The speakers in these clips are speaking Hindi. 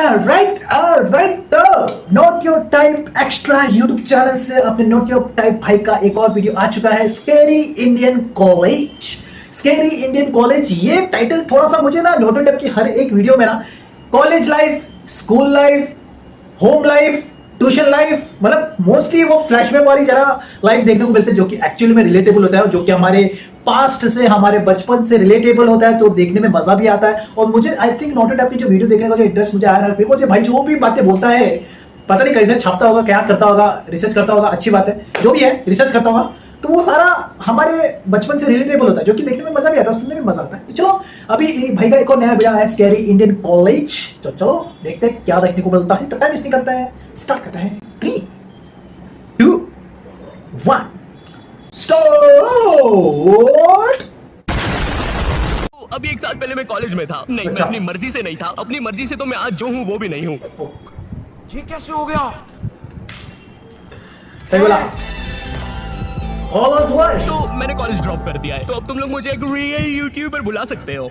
Right not your type extra YouTube channel से अपने नोट योर टाइप भाई का एक और वीडियो आ चुका है। स्कैरी इंडियन कॉलेज ये टाइटल थोड़ा सा मुझे ना नोट योर टाइप की हर एक वीडियो में ना college life, school life, home life, tuition life, मतलब मोस्टली वो फ्लैशबैक वाली जरा लाइफ देखने को मिलते हैं जो कि एक्चुअली में रिलेटेबल होता है, जो कि हमारे पास्ट से, हमारे बचपन से रिलेटेबल होता है, तो देखने में मजा भी आता है। और मुझे I think not your type की जो वीडियो देखने का जो इंटरेस्ट मुझे आया ना, मुझे भाई जो भी बातें बोलता है पता नहीं कैसे छापता होगा, क्या करता होगा, रिसर्च करता होगा, अच्छी बात है, जो भी है रिसर्च करता होगा, तो वो सारा हमारे बचपन से रिलेटेबल होता है, जो कि देखने में मजा भी आता है, सुनने में मजा आता है। तो चलो अभी भाई का एक और नया वीडियो है स्कैरी इंडियन कॉलेज, तो चलो देखते हैं क्या देखने को मिलता है। तो टाइम वेस्ट नहीं करता है, स्टार्ट करता है। 3 2 1 स्टार्ट। अभी 1 साल पहले मैं कॉलेज में था। नहीं, मैं अपनी मर्जी से नहीं था। अपनी मर्जी से तो मैं आज जो हूँ वो भी नहीं हूँ। ये कैसे हो गया? सही बोला। तो मैंने कॉलेज ड्रॉप कर दिया है, तो अब तुम लोग मुझे एक रियल यूट्यूबर बुला सकते हो।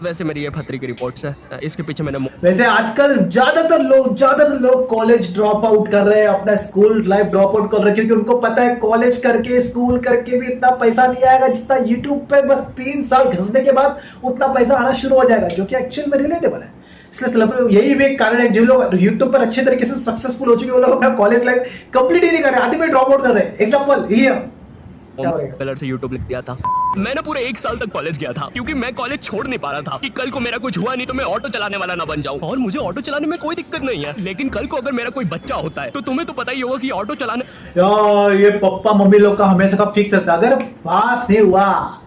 वैसे मेरी ये फतरी की रिपोर्ट्स है, इसके पीछे मैंने वैसे आजकल ज्यादातर लोग कॉलेज ड्रॉप आउट कर रहे हैं, अपना स्कूल लाइफ ड्रॉप आउट कर रहे हैं, क्योंकि उनको पता है कॉलेज करके, स्कूल करके भी इतना पैसा नहीं आएगा जितना यूट्यूब पे बस 3 साल घिसने के बाद उतना पैसा आना शुरू हो जाएगा, जो कि एक्चुअल में रिलेटेबल है। इसलिए यही भी एक कारण है, जो लोग यूट्यूब पर अच्छे तरीके से सक्सेसफुल हो चुके हैं वो लोग अपना कॉलेज लाइफ कंप्लीट ही नहीं कर रहे, आधे में ड्रॉप आउट कर रहे हैं। एग्जांपल ये कलर से यूट्यूब लिख दिया था। मैं ना पूरे 1 साल तक कॉलेज गया था, क्योंकि मैं कॉलेज छोड़ नहीं पा रहा था कि कल को मेरा कुछ हुआ नहीं तो मैं ऑटो चलाने वाला ना बन जाऊं। और मुझे ऑटो चलाने में कोई दिक्कत नहीं है, लेकिन कल को अगर मेरा कोई बच्चा होता है तो तुम्हें तो पता ही होगा कि ऑटो चलाने यार ये पप्पा मम्मी लोग का हमेशा का फिक्स रहता है, अगर पास नहीं हुआ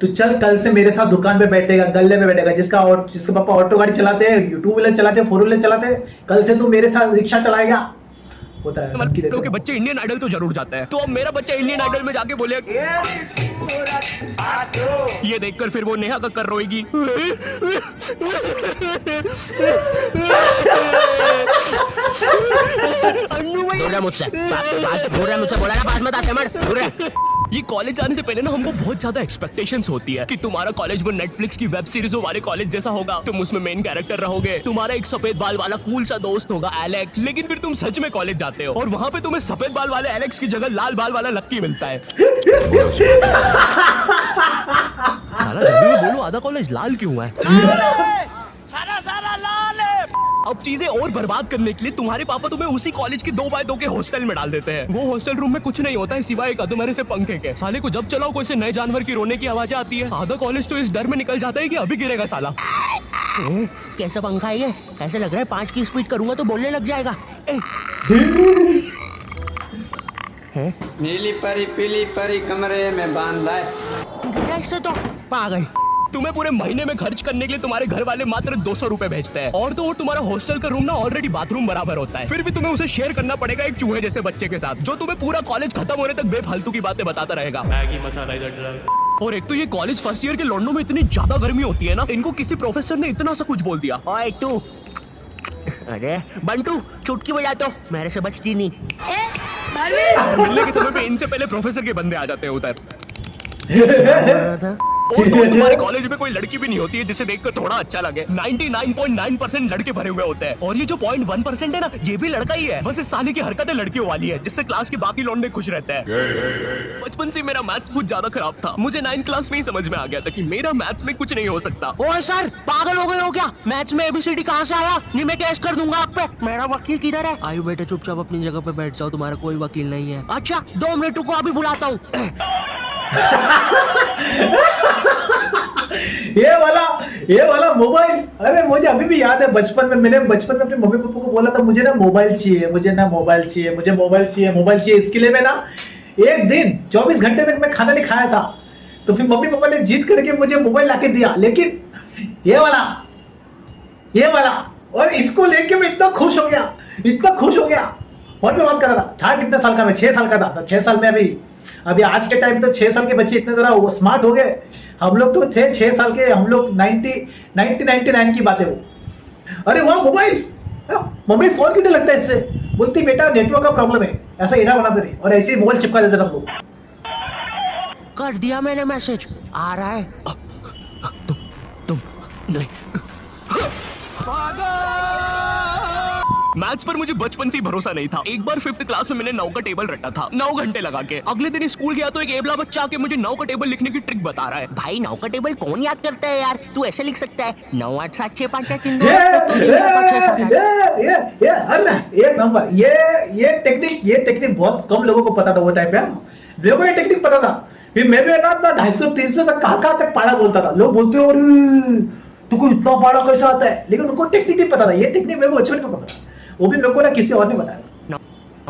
तो चल कल से मेरे साथ दुकान पे बैठेगा, गल्ले पे बैठेगा, जिसके पापा ऑटो गाड़ी चलाते हैं, 2 व्हीलर चलाते हैं, 4 व्हीलर चलाते हैं, कल से तू मेरे साथ रिक्शा चलाएगा। होता है के बच्चे इंडियन आइडल तो जरूर जाता है, तो अब मेरा बच्चा इंडियन आइडल में जाके बोले ये देखकर फिर वो नेहा कक्कर रोएगी। ये कॉलेज जाने से पहले ना हमको बहुत ज्यादा एक्सपेक्टेशंस होती है कि तुम्हारा कॉलेज वो नेटफ्लिक्स की वेब सीरीजों वाले कॉलेज जैसा होगा, तुम उसमें मेन कैरेक्टर रहोगे, तुम्हारा एक सफेद बाल वाला कूल सा दोस्त होगा एलेक्स। लेकिन फिर तुम सच में कॉलेज जाते हो और वहाँ पे तुम्हें सफेद बाल वाले एलेक्स की जगह लाल बाल वाला लक्की मिलता है। साला जल्दी बोलो, आधा कॉलेज लाल क्यों है? सारा लाल है। अब चीजें और बर्बाद करने के लिए तुम्हारे पापा तुम्हें उसी कॉलेज के 2x2 के हॉस्टल में डाल देते हैं। वो हॉस्टल रूम में कुछ नहीं होता है सिवाय एक अधमरे से पंखे के। साले को जब चलाओ कोई से नए जानवर की रोने की आवाजें आती है। आधा कॉलेज तो इस डर में निकल जाता है कि अभी गिरेगा साला। कैसा पंखा है ये? ऐसे लग रहा है 5 की स्पीड करूंगा तो बोलने लग जाएगा। नीली परी पीली परी कमरे में बांधा है। ऐसे तो पागल। तुम्हें पूरे महीने में खर्च करने के लिए तुम्हारे घर वाले मात्र 200 रुपए भेजते हैं, और तो और तुम्हारा हॉस्टल का रूम ना ऑलरेडी बाथरूम बराबर होता है, फिर भी तुम्हें उसे शेयर करना पड़ेगा एक चूहे जैसे बच्चे के साथ, जो तुम्हें पूरा कॉलेज खत्म होने तक बेफालतू की बातें बताता रहेगा। मैगी मसाला इधर ड्रग। और एक तो ये कॉलेज फर्स्ट ईयर के लौंडों में इतनी ज्यादा गर्मी होती है ना, इनको किसी प्रोफेसर ने इतना सा कुछ बोल दिया। ओए तू, अरे बंटू चुटकी बजा तो मेरे से बचती नहीं। मिलने के समय पे इनसे पहले प्रोफेसर के बंदे आ जाते हैं उधर। और तो तुम्हारे कॉलेज में कोई लड़की भी नहीं होती है जिसे देखकर थोड़ा अच्छा लगे। 99.9% लड़के भरे हुए होते हैं, और ये जो 0.1% है ना, ये भी लड़का ही है। बस इस साले की हरकतें लड़कियों वाली है, जिससे क्लास के बाकी लौंडे खुश रहते हैं। बचपन से मेरा मैथ्स बहुत ज्यादा खराब था। मुझे 9th क्लास में ही समझ में आ गया था कि मेरा मैथ्स में कुछ नहीं हो सकता। ओए सर, पागल हो गए हो क्या? मैथ्स में ABCD कहाँ से आया? नहीं मैं केस कर दूंगा आप पे। मेरा वकील किधर है? आयु बेटे चुपचाप अपनी जगह पे बैठ जाओ, तुम्हारा कोई वकील नहीं है। अच्छा 2 मिनट को अभी बुलाता हूँ। ये वाला मोबाइल, अरे मुझे अभी भी याद है बचपन में मैंने अपने मम्मी पापा को बोला था मुझे ना मोबाइल चाहिए, मुझे मोबाइल चाहिए। इसके लिए मैं ना एक दिन 24 घंटे तक मैं खाना नहीं खाया था, तो फिर मम्मी पापा ने जीत करके मुझे मोबाइल लाके दिया। लेकिन ये वाला और इसको लेके मैं इतना खुश हो गया। फोन पे बात कर रहा था कितने साल का मैं, 6 साल का था। 6 साल में अभी आज के टाइम तो 6 साल के बच्चे इतने जरा वो स्मार्ट हो गए। हम लोग तो थे 6 साल के, हम लोग 99 की बात है वो। अरे वाह मोबाइल, मम्मी फोन क्यों नहीं लगता इससे? बोलती बेटा नेटवर्क का प्रॉब्लम है, ऐसा इना बनाते रहे, और ऐसे ही मोबाइल चिपका देते हम लोग। कर दिया मैंने मैसेज, आ रहा है। तुम नहीं। मैथ्स पर मुझे बचपन से ही भरोसा नहीं था। एक बार 5th क्लास में मैंने 9 का टेबल रटा था 9 घंटे लगा के। अगले दिन स्कूल गया तो एक एबला बच्चा आके मुझे 9 का टेबल लिखने की ट्रिक बता रहा है। भाई 9 का टेबल कौन याद करता है यार, तू ऐसे लिख सकता है 9 8 7 6 5 3 2 अरे एक नंबर। ये टेक्निक बहुत कम लोगों को पता था वो टाइम पे। मेरे को ये टेक्निक पता था, फिर मैं भी ना 250-300 तक कहाँ तक पाड़ा बोलता था। लोग बोलते हो तुमको इतना पाड़ा कैसे आता है, लेकिन उनको टेक्निक नहीं पता था। ये टेक्निक मेरे को बचपन में पता था, वो भी मेरे को ना किसी और ने बताया।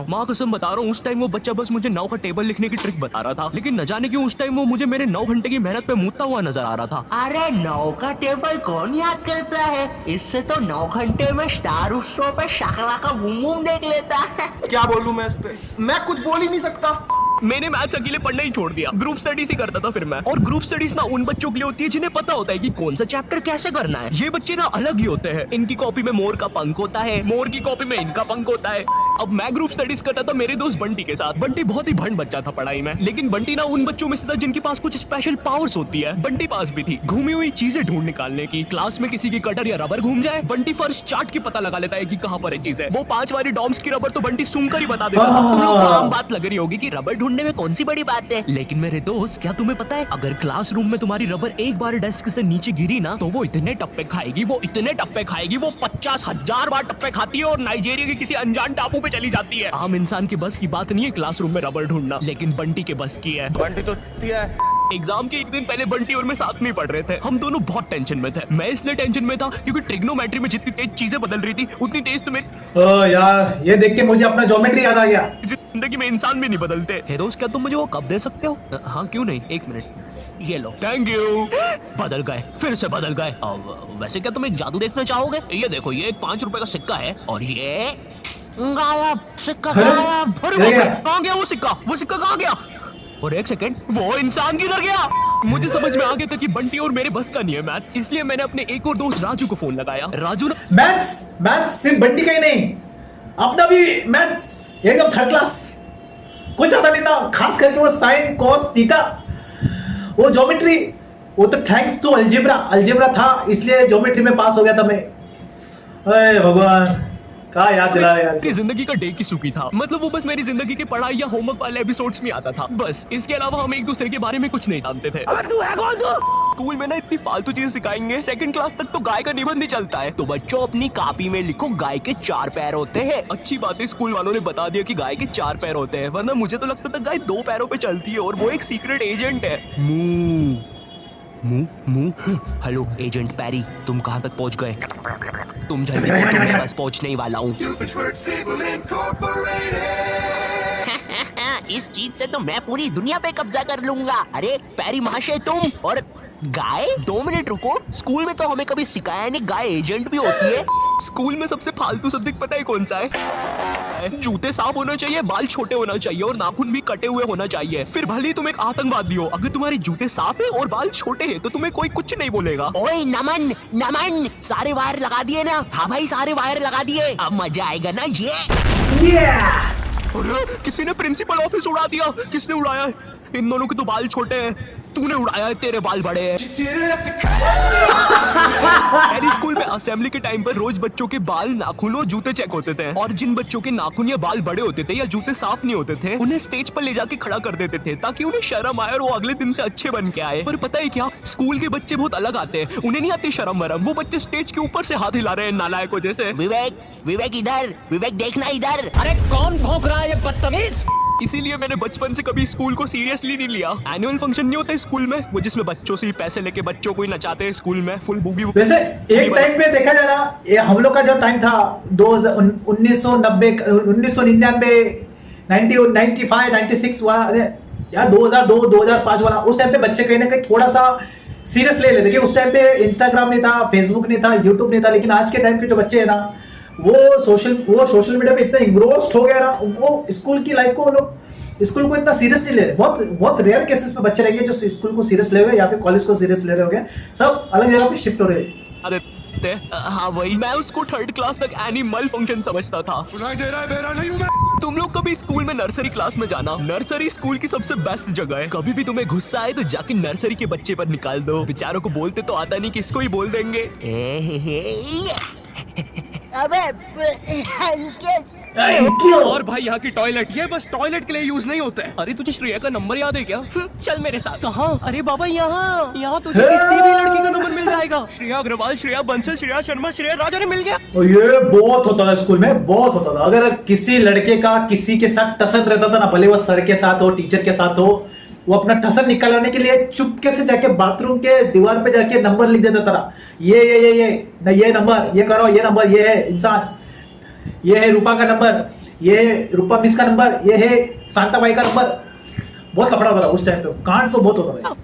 माँ कसम बता रहा हूँ, उस टाइम वो बच्चा बस मुझे 9 का टेबल लिखने की ट्रिक बता रहा था, लेकिन न जाने क्यों उस टाइम वो मुझे मेरे 9 घंटे की मेहनत पे मुद्दा हुआ नजर आ रहा था। अरे 9 का टेबल कौन याद करता है, इससे तो 9 घंटे में स्टार उत्सव पे शाकला का बूम बूम देख लेता है। क्या बोलूं मैं इस पे, मैं कुछ बोल ही नहीं सकता। मैंने मैथ्स अकेले पढ़ना ही छोड़ दिया, ग्रुप स्टडीज ही करता था फिर मैं। और ग्रुप स्टडीज ना उन बच्चों के लिए होती है जिन्हें पता होता है कि कौन सा चैप्टर कैसे करना है। ये बच्चे ना अलग ही होते हैं, इनकी कॉपी में मोर का पंख होता है, मोर की कॉपी में इनका पंख होता है। अब मैं ग्रुप स्टडीज करता था मेरे दोस्त बंटी के साथ। बंटी बहुत ही भंड बच्चा था पढ़ाई में, लेकिन बंटी ना उन बच्चों में से था जिनके पास कुछ स्पेशल पावर्स होती है। बंटी पास भी थी घूमी हुई चीजें ढूंढ निकालने की। क्लास में किसी की कटर या रबर घूम जाए, बंटी फर्स्ट चार्ट की पता लगा लेता है कि कहाँ पर है चीज है। वो 5 वाली डॉम्स की रबर तो बंटी सुनकर ही बता देता था। तुम लोग को आम बात लग रही होगी कि रबर ढूंढने में कौन सी बड़ी बात है, लेकिन मेरे दोस्त क्या तुम्हें पता है, अगर क्लासरूम में तुम्हारी रबर एक बार डेस्क से नीचे गिरी ना, तो वो इतने टप्पे खाएगी, वो 50,000 बार टप्पे खाती है और नाइजीरिया के किसी अनजान टापू पे चली जाती है। आम इंसान के बस की बात नहीं है क्लासरूम में रबर ढूंढना, लेकिन बंटी के बस की है। बंटी तो एग्जाम के एक दिन पहले बंटी और मैं साथ में ही पढ़ रहे थे। हम दोनों बहुत टेंशन में थे। मैं इसलिए टेंशन में था क्योंकि ट्रिग्नोमेट्री में जितनी तेज चीजें बदल रही थी उतनी तेज तो मेरी ओ यार, ये देख के मुझे अपना ज्योमेट्री याद आ गया। जिंदगी में इंसान भी नहीं बदलते। हे दोस्त, क्या तुम मुझे वो कप दे सकते हो? हाँ क्यों नहीं, 1 मिनट, ये लो। Thank you. बदल गए, फिर से बदल गए। अब वैसे क्या तुम एक जादू देखना चाहोगे? ये देखो, ये एक 5 रुपए का सिक्का है और ये गायब, सिक्का गायब। अरे कहाँ गया वो सिक्का? वो सिक्का कहाँ गया? और 1 सेकंड, वो इंसान किधर गया? मुझे समझ में आ गया था कि बंटी और मेरे बस का नहीं है मैथ्स, इसलिए मैंने अपने एक और दोस्त राजू को फोन लगाया। राजू मैथ्स सिर्फ बंटी का ही नहीं, अपना भी मैथ्स एकदम 3rd क्लास, कुछ आता नहीं था। खास करके वो साइन कॉस थीटा, वो ज्योमेट्री, वो तो थैंक्स टू अलजेब्रा था, इसलिए ज्योमेट्री में पास हो गया था मैं। अरे भगवान, क्या याद दिला यार। जिंदगी का डे की सुखी था, मतलब वो बस मेरी जिंदगी के पढ़ाई या होमवर्क वाले एपिसोड्स में आता था बस। इसके अलावा हम एक दूसरे के बारे में कुछ नहीं जानते थे। तू है कौन तू? स्कूल में ना इतनी फालतू चीजें सिखाएंगे, 2nd क्लास तक तो गाय का निबंध ही चलता है। तो बच्चों अपनी कॉपी में लिखो गाय के 4 पैर होते हैं। अच्छी बात है स्कूल वालों ने बता दिया कि गाय के 4 पैर होते हैं, वरना मुझे तो लगता था गाय 2 पैरों पे चलती है और वो एक सीक्रेट एजेंट है। हेलो एजेंट पैरी, तुम कहाँ तक पहुँच गए? तुम जल्दी पहुँचो, मैं बस पहुँचने ही वाला हूँ। इस चीज से तो मैं पूरी दुनिया पे कब्जा कर लूंगा। अरे पैरी महाशय, तुम और गाय 2 मिनट रुको। स्कूल में तो हमें कभी सिखाया नहीं गाय एजेंट भी होती है। स्कूल में सबसे फालतू सब्जेक्ट पता है कौन सा है? जूते साफ होना चाहिए, बाल छोटे होना चाहिए और नाखून भी कटे हुए होना चाहिए। फिर भले तुम एक आतंकवादी हो, अगर तुम्हारे जूते साफ है और बाल छोटे हैं तो तुम्हें कोई कुछ नहीं बोलेगा। ओए नमन, सारे वायर लगा दिए ना? हाँ भाई, सारे वायर लगा दिए, अब मजा आएगा ना ये। अरे किसी ने प्रिंसिपल ऑफिस उड़ा दिया। किसने उड़ाया है? इन दोनों के तो बाल छोटे हैं। तूने उड़ाया है, तेरे बाल बड़े हैं। मेरी स्कूल में असेंबली के टाइम पर रोज बच्चों के बाल, नाखून और जूते चेक होते थे, और जिन बच्चों के नाखून या बाल बड़े होते थे या जूते साफ नहीं होते थे उन्हें स्टेज पर ले जाके खड़ा कर देते थे ताकि उन्हें शर्म आए और वो अगले दिन से अच्छे बन के आए। पर पता है क्या, स्कूल के बच्चे बहुत अलग आते हैं, उन्हें नहीं आती शर्म वरम। वो बच्चे स्टेज के ऊपर से हाथ हिला रहे हैं नालायकों जैसे। विवेक इधर, विवेक देखना इधर। अरे कौन भौंक रहा है ये बदतमीज? इसीलिए मैंने बचपन से कभी स्कूल को सीरियसली नहीं लिया। एनुअल फंक्शन नहीं होता स्कूल में, वो जिसमें बच्चों से पैसे लेके बच्चों को ही नचाते हैं स्कूल में, फुल बूगी। वैसे एक टाइम पे देखा जा रहा, ये हम लोग का जो टाइम था 1990, 1999, 95, 96 वाला या 2002, 2005 वाला, उस टाइम पे बच्चे कहीं ना कहीं थोड़ा सा सीरियस ले लेते। उस टाइम पे इंस्टाग्राम नहीं था, फेसबुक नहीं था, यूट्यूब नहीं था। लेकिन आज के टाइम के जो बच्चे है ना, वो सोशल मीडिया पे इतना इंग्रोस्ड हो गया ना, उनको स्कूल की लाइफ को, लोग स्कूल को इतना सीरियस नहीं ले रहे। बहुत रेयर केसेस में बच्चे रहेंगे जो स्कूल को सीरियस ले रहे हैं या फिर कॉलेज को सीरियस ले रहे होंगे। सब अलग जगह पे शिफ्ट हो रहे हैं। हाँ वही, मैं उसको 3rd क्लास तक एनिमल फंक्शन समझता था। सुनाई दे रहा है, मेरा नहीं हूं मैं। तुम लोग कभी स्कूल में नर्सरी क्लास में जाना, नर्सरी स्कूल की सबसे बेस्ट जगह है। कभी भी तुम्हें गुस्सा आए तो जाके नर्सरी के बच्चे पर निकाल दो, बेचारों को बोलते तो आता नहीं, किसको ही बोल देंगे। अबे अंकित और भाई यहाँ की टॉयलेट ये बस टॉयलेट के लिए यूज नहीं होता है। अरे तुझे श्रेया का नंबर याद है क्या? चल मेरे साथ। कहाँ? अरे बाबा यहाँ तुझे किसी भी लड़की का नंबर मिल जाएगा। श्रेया अग्रवाल, श्रेया बंसल, श्रेया शर्मा, श्रेया राजा ने मिल गया। और ये बहुत होता था स्कूल में, बहुत होता था। अगर किसी लड़के का किसी के साथ टसन रहता था ना, भले वो सर के साथ हो, टीचर के साथ हो, वो अपना टसन निकालने के लिए चुपके से जाके बाथरूम के दीवार पे जाके नंबर लिख देता था। ये नंबर, ये करो, ये नंबर, ये है इंसान, ये है रूपा का नंबर, ये है रूपा मिस का नंबर, ये है शांताबाई का नंबर। बहुत कपड़ा होता था उस टाइम पे, कांड तो बहुत होता था।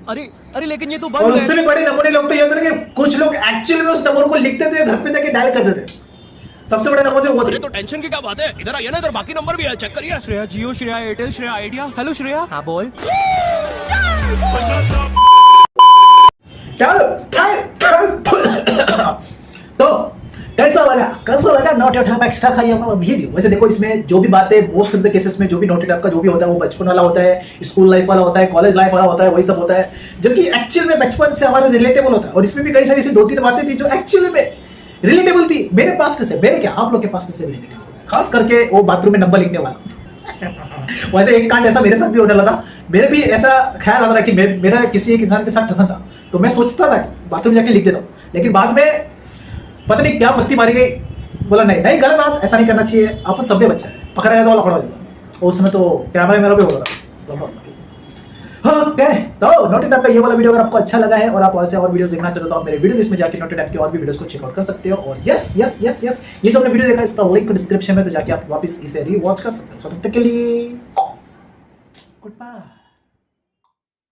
अरे लेकिन ये तो और बंद उससे है। भी बड़े नमूने लोग तो ये होते थे कि कुछ लोग एक्चुअली में उस नंबर को लिखते थे, घर पे जाके डायल करते थे। सबसे बड़े नंबर वो अरे थे। तो टेंशन की क्या बात है, इधर आइए ना, इधर बाकी नंबर भी है, चेक करिए। श्रेया जियो, श्रेया एयरटेल, श्रेया आइडिया। हेलो श्रेया। हाँ बोल। तो कैसा लगा नोटेड ऐप एक्स्ट्रा का ये हमारा वीडियो। वैसे देखो, इसमें जो भी बातें मोस्ट ऑफ द केसेस में जो भी नोटेड ऐप का जो भी होता है वो बचपन वाला होता है, स्कूल लाइफ वाला होता है, कॉलेज लाइफ वाला होता है, वही सब होता है जो कि एक्चुअल में बचपन से हमारे रिलेटेबल होता है। और इसमें भी कई सारी ऐसी 2-3 बातें थी जो एक्चुअली में रिलेटेबल थी मेरे पास्ट से, मेरे क्या आप लोग के पास्ट से रिलेटेबल, खास करके वो बाथरूम में नंबर लिखने वाला। वैसे एक कांड ऐसा मेरे साथ भी होने लगा। मेरे भी ऐसा ख्याल आता था कि मेरा किसी एक इंसान के साथ टसन था, तो मैं सोचता था बाथरूम जाके लिख देता हूँ, लेकिन बाद में पता नहीं क्या मत्ती मारी गई, बोला नहीं गलत बात, ऐसा नहीं करना चाहिए, अपन सभ्य बच्चा है, पकड़ा गया तो लफड़ा दिया। और उसमें तो कैमरा मेरा भी हो रहा था। हाँ क्या है, तो नोटेड ऐप का ये वाला वीडियो अगर आपको अच्छा लगा है और आप ऐसे और वीडियोस देखना चाहते हो तो आप मेरे वीडियो लिस्ट में जाके नोटेड ऐप के और भी वीडियोस को चेकआउट कर सकते हो। और यस ये जो आपने वीडियो देखा इसका लिंक डिस्क्रिप्शन में, तो जाके आप वापस इसे रीवॉच कर सकते हो। तब तक के लिए गुड बाय।